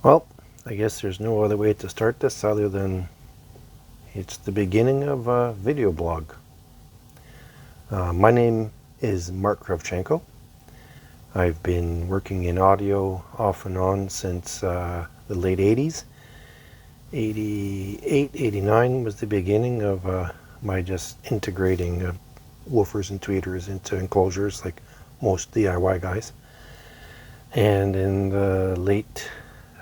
Well, I guess there's no other way to start this other than it's the beginning of a video blog. My name is Mark Kravchenko. I've been working in audio off and on since the late 80s. 88, 89 was the beginning of my just integrating woofers and tweeters into enclosures like most DIY guys. And in the late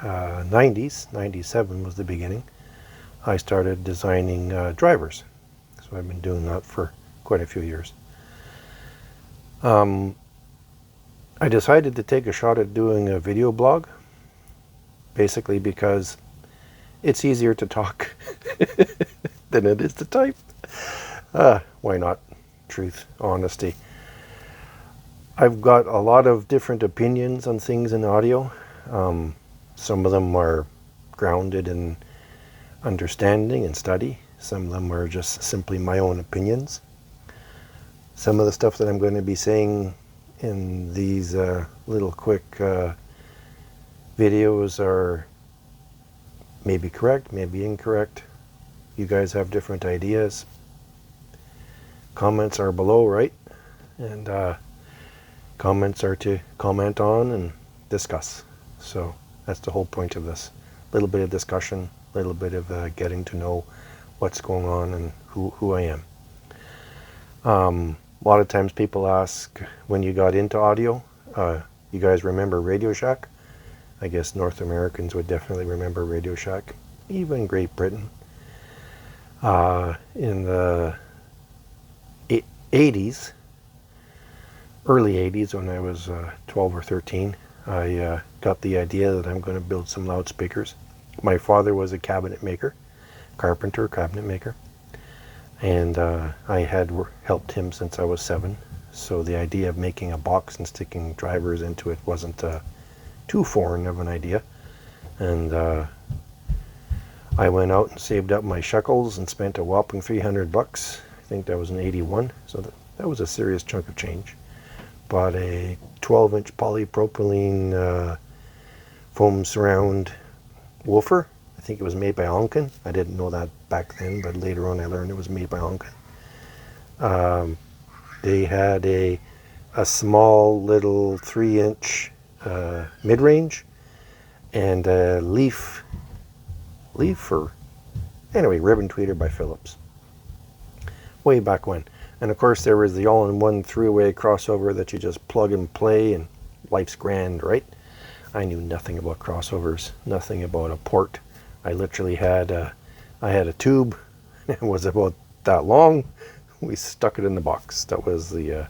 90s, 97 was the beginning, I started designing drivers. So I've been doing that for quite a few years. I decided to take a shot at doing a video blog, basically because it's easier to talk than it is to type. Why not? Truth, honesty. I've got a lot of different opinions on things in audio. Some of them are grounded in understanding and study. Some of them are just simply my own opinions. Some of the stuff that I'm going to be saying in these little quick videos are maybe correct, maybe incorrect. You guys have different ideas. Comments are below, right? And comments are to comment on and discuss. So that's the whole point of this. A little bit of discussion, a little bit of getting to know what's going on and who I am. A lot of times people ask when you got into audio. You guys remember Radio Shack? I guess North Americans would definitely remember Radio Shack, even Great Britain. In the 80s, early 80s, when I was 12 or 13, I got the idea that I'm going to build some loudspeakers. My father was a cabinet maker, carpenter, cabinet maker, and I had helped him since I was 7. So the idea of making a box and sticking drivers into it wasn't too foreign of an idea. And I went out and saved up my shekels and spent a whopping $300. I think that was in 81, so that was a serious chunk of change. Bought a 12-inch polypropylene foam surround woofer. I think it was made by Onken. I didn't know that back then, but later on I learned it was made by Onken. They had a small little 3-inch mid-range and a leaf or anyway, ribbon tweeter by Philips. Way back when. And of course there was the all-in-one three-way crossover that you just plug and play and life's grand, right? I knew nothing about crossovers, nothing about a port. I literally had I had a tube. It was about that long. We stuck it in the box. That was the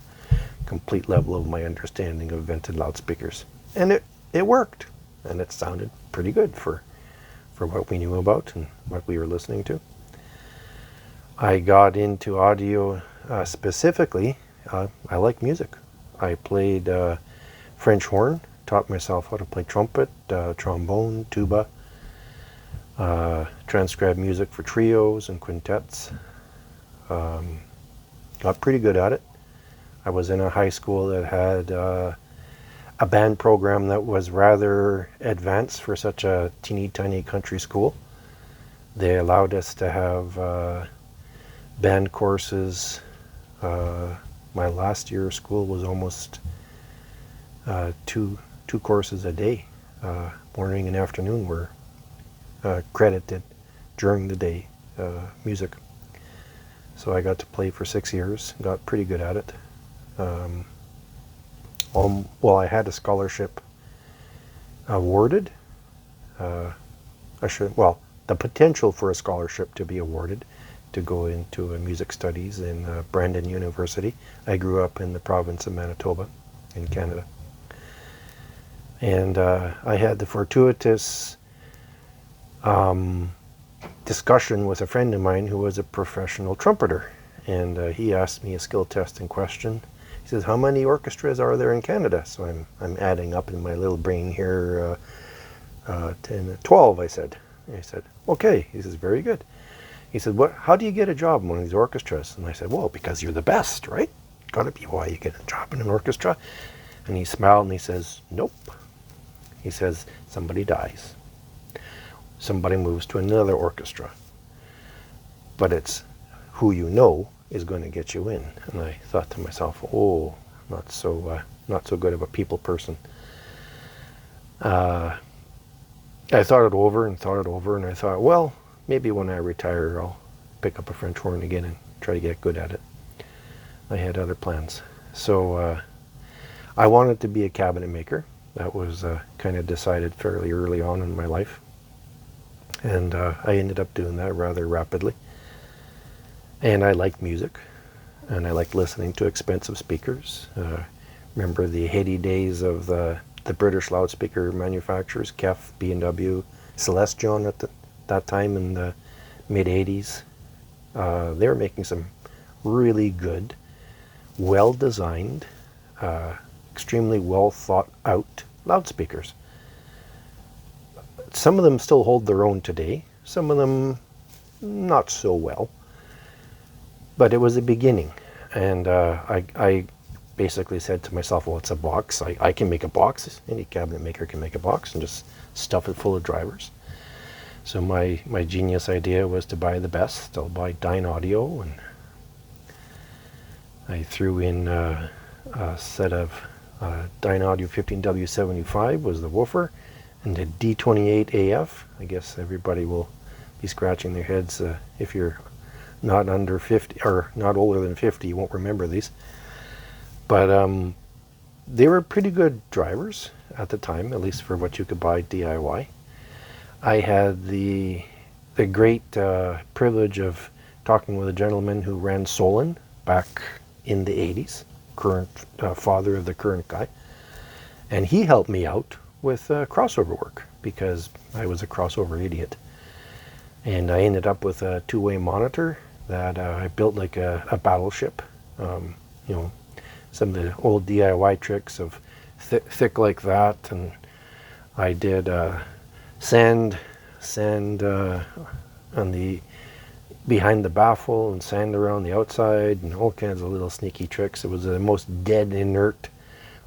complete level of my understanding of vented loudspeakers. And it worked. And it sounded pretty good for what we knew about and what we were listening to. I got into audio specifically. I like music. I played French horn, taught myself how to play trumpet, trombone, tuba, transcribed music for trios and quintets. Got pretty good at it. I was in a high school that had a band program that was rather advanced for such a teeny tiny country school. They allowed us to have band courses. My last year of school was almost two courses a day. Morning and afternoon were credited during the day, music. So I got to play for 6 years, got pretty good at it. Well, I had a scholarship awarded. The potential for a scholarship to be awarded to go into music studies in Brandon University. I grew up in the province of Manitoba in Canada. And I had the fortuitous discussion with a friend of mine who was a professional trumpeter. And he asked me a skill testing question. He says, how many orchestras are there in Canada? So I'm adding up in my little brain here, 10, 12, I said. And he said, okay. He says, very good. He said, how do you get a job in one of these orchestras? And I said, well, because you're the best, right? Gotta be why you get a job in an orchestra. And he smiled and he says, nope. He says, somebody dies. somebody moves to another orchestra. But it's who you know is going to get you in. And I thought to myself, oh, not so good of a people person. I thought it over and thought it over, and I thought, well, maybe when I retire, I'll pick up a French horn again and try to get good at it. I had other plans. So I wanted to be a cabinet maker. That was kind of decided fairly early on in my life. And I ended up doing that rather rapidly. And I liked music, and I liked listening to expensive speakers. Remember the heady days of the British loudspeaker manufacturers, Kef, B&W, Celestion at that time in the mid-80s. They were making some really good, well-designed, extremely well thought out loudspeakers. Some of them still hold their own today, some of them not so well. But it was a beginning, and I basically said to myself, well, it's a box. I can make a box. Any cabinet maker can make a box and just stuff it full of drivers. So my genius idea was to buy the best. I'll buy Dyne Audio, and I threw in a set of Dyne Audio 15W75 was the woofer, and the D28AF. I guess everybody will be scratching their heads if you're not under 50 or not older than 50, you won't remember these. But they were pretty good drivers at the time, at least for what you could buy DIY. I had the great privilege of talking with a gentleman who ran Solon back in the 80s, current father of the current guy. And he helped me out with crossover work because I was a crossover idiot. And I ended up with a two-way monitor that I built like a battleship. You know, some of the old DIY tricks of thick like that, and I did sand on the behind the baffle and sand around the outside and all kinds of little sneaky tricks. It was the most dead inert,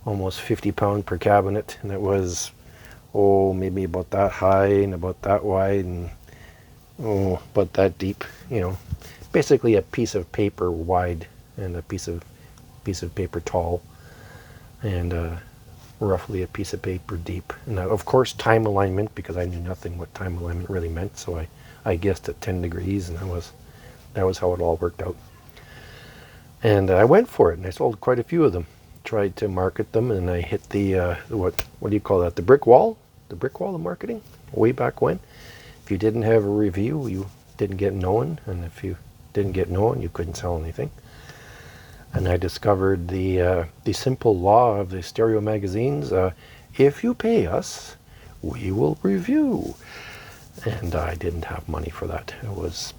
almost 50-pound per cabinet, and it was maybe about that high and about that wide and about that deep, you know. Basically a piece of paper wide and a piece of paper tall, and roughly a piece of paper deep. And of course time alignment, because I knew nothing what time alignment really meant, so I guessed at 10 degrees, and that was how it all worked out. And I went for it, and I sold quite a few of them. Tried to market them, and I hit the what do you call that? The brick wall of marketing way back when. If you didn't have a review, you didn't get known, and if you didn't get known, you couldn't sell anything. And I discovered the simple law of the stereo magazines. If you pay us, we will review. And I didn't have money for that. I was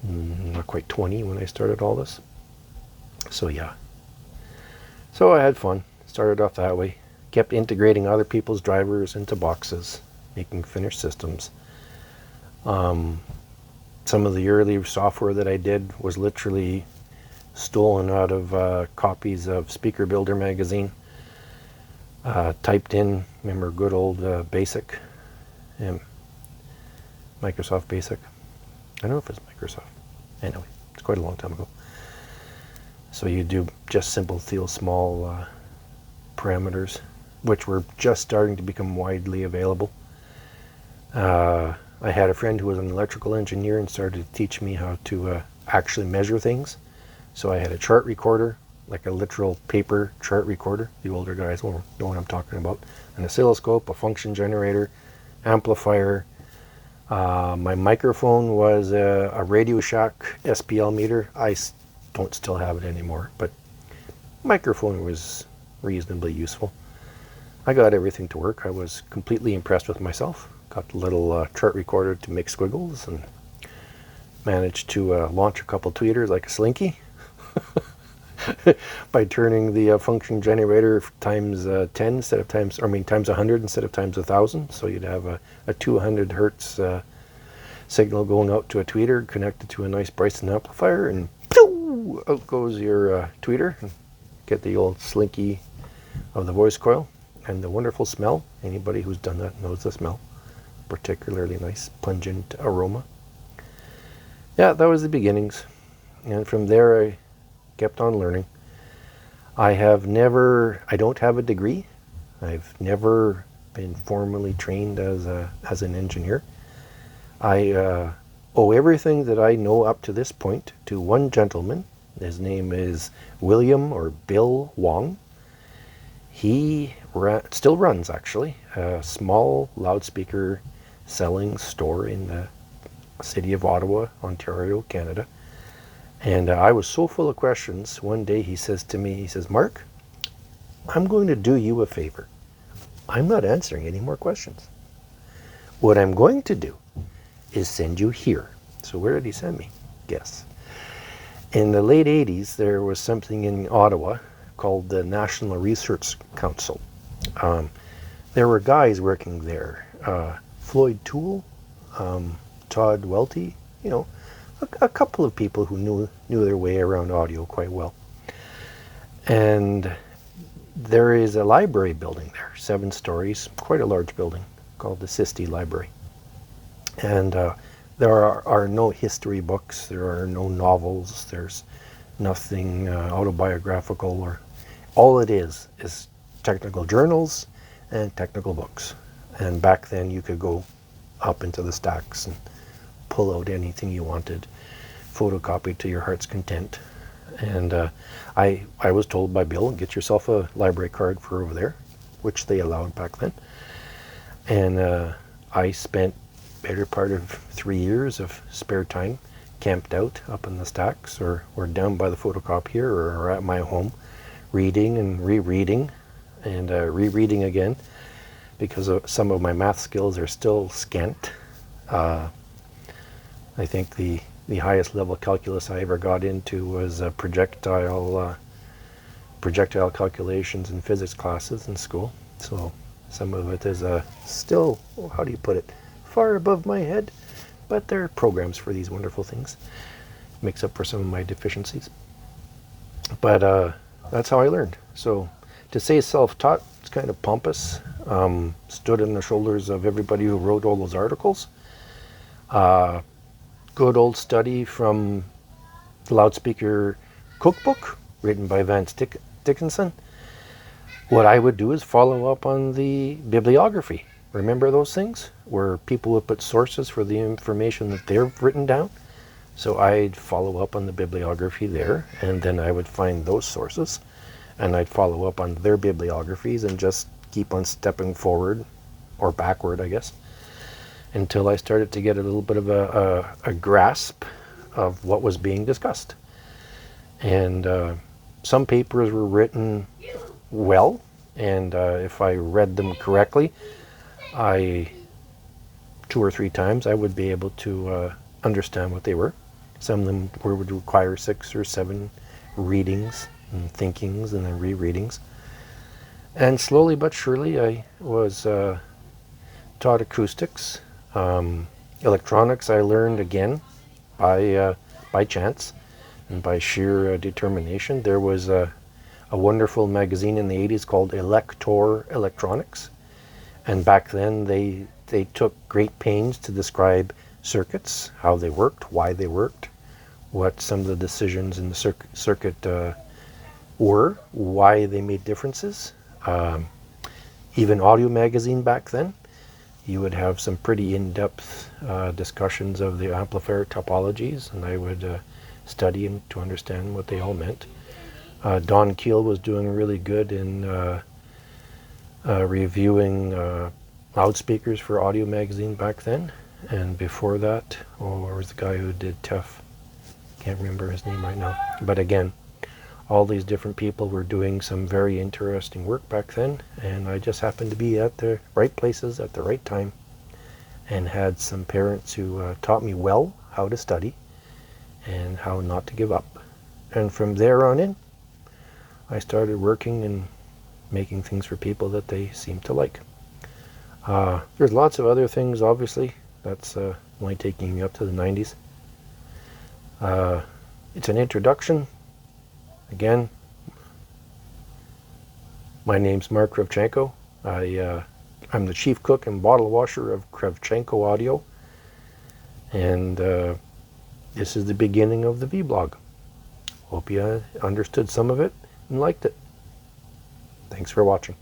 not quite 20 when I started all this. So yeah. So I had fun. Started off that way. Kept integrating other people's drivers into boxes, making finished systems. Some of the early software that I did was literally stolen out of copies of Speaker Builder magazine. Typed in, remember good old Basic, Microsoft Basic. I don't know if it's Microsoft. Anyway, it's quite a long time ago. So you do just simple Thiel small parameters, which were just starting to become widely available. I had a friend who was an electrical engineer and started to teach me how to actually measure things. So I had a chart recorder, like a literal paper chart recorder. The older guys will know what I'm talking about. An oscilloscope, a function generator, amplifier. My microphone was a Radio Shack SPL meter. I don't still have it anymore, but microphone was reasonably useful. I got everything to work. I was completely impressed with myself. Got the little chart recorder to make squiggles and managed to launch a couple tweeters like a slinky by turning the function generator times 10 instead of times 100 instead of times 1,000. So you'd have a 200 hertz signal going out to a tweeter connected to a nice Bryson amplifier, and out goes your tweeter. Get the old slinky of the voice coil and the wonderful smell. Anybody who's done that knows the smell. particularly nice pungent aroma. Yeah, that was the beginnings. And from there I kept on learning. I don't have a degree. I've never been formally trained as an engineer. I owe everything that I know up to this point to one gentleman. His name is William or Bill Wong. He still runs, actually, a small loudspeaker selling store in the city of Ottawa, Ontario, Canada. And I was so full of questions. One day he says to me, he says, "Mark, I'm going to do you a favor. I'm not answering any more questions. What I'm going to do is send you here." So where did he send me? Guess. In the late 80s, there was something in Ottawa called the National Research Council. There were guys working there. Floyd Toole, Todd Welty, a couple of people who knew their way around audio quite well. And there is a library building there, 7 stories, quite a large building, called the Sisti Library. And there are no history books, there are no novels, there's nothing autobiographical, or all it is technical journals and technical books. And back then you could go up into the stacks and pull out anything you wanted, photocopy to your heart's content. And I was told by Bill, get yourself a library card for over there, which they allowed back then. And I spent better part of 3 years of spare time camped out up in the stacks, or down by the photocopier, or at my home, reading and rereading and rereading again, because some of my math skills are still scant. I think the highest level calculus I ever got into was projectile calculations in physics classes in school. So some of it is still, how do you put it, far above my head, but there are programs for these wonderful things. Makes up for some of my deficiencies. But that's how I learned. So to say self-taught, it's kind of pompous. Stood on the shoulders of everybody who wrote all those articles. Good old study from the Loudspeaker Cookbook, written by Vance Dickinson. What I would do is follow up on the bibliography. Remember those things? Where people would put sources for the information that they've written down. So I'd follow up on the bibliography there, and then I would find those sources, and I'd follow up on their bibliographies and just keep on stepping forward, or backward, I guess, until I started to get a little bit of a grasp of what was being discussed. And some papers were written well, and if I read them correctly, 2 or 3 times I would be able to understand what they were. Some of them would require 6 or 7 readings and thinkings and then rereadings. And slowly but surely I was taught acoustics. Electronics I learned again by chance and by sheer determination. There was a wonderful magazine in the 80s called Elector Electronics, and back then they took great pains to describe circuits, how they worked, why they worked, what some of the decisions in the circuit were, why they made differences. Even Audio Magazine back then, you would have some pretty in-depth discussions of the amplifier topologies, and I would study them to understand what they all meant. Don Keel was doing really good in reviewing loudspeakers for Audio Magazine back then. And before that, there was the guy who did TEF. Can't remember his name right now. But again, all these different people were doing some very interesting work back then, and I just happened to be at the right places at the right time, and had some parents who taught me well how to study and how not to give up. And from there on in, I started working and making things for people that they seemed to like. There's lots of other things, obviously. That's only taking me up to the 90s. It's an introduction. Again, my name's Mark Kravchenko. I I'm the chief cook and bottle washer of Kravchenko Audio, and this is the beginning of the Vblog. Hope you understood some of it and liked it. Thanks for watching.